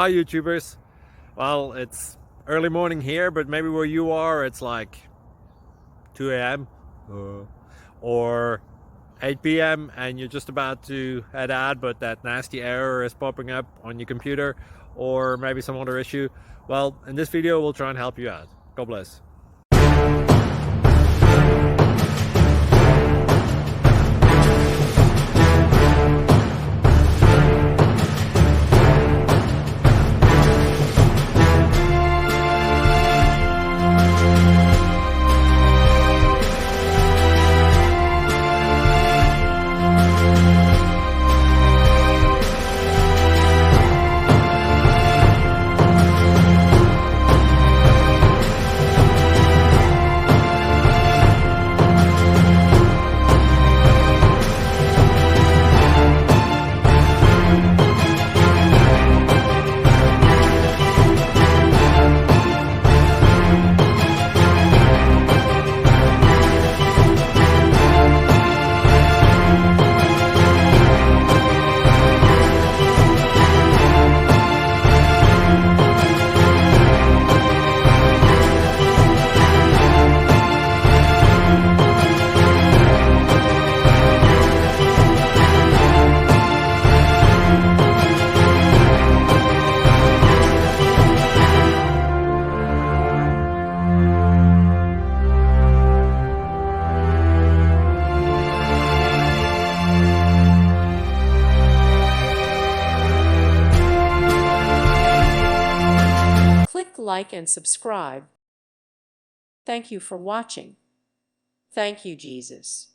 Hi YouTubers. Well, it's early morning here, but maybe where you are it's like 2 a.m. Or 8 p.m. and you're just about to head out, but that nasty error is popping up on your computer, or maybe some other issue. Well, in this video we'll try and help you out. God bless. Click like and subscribe. Thank you for watching. Thank you, Jesus.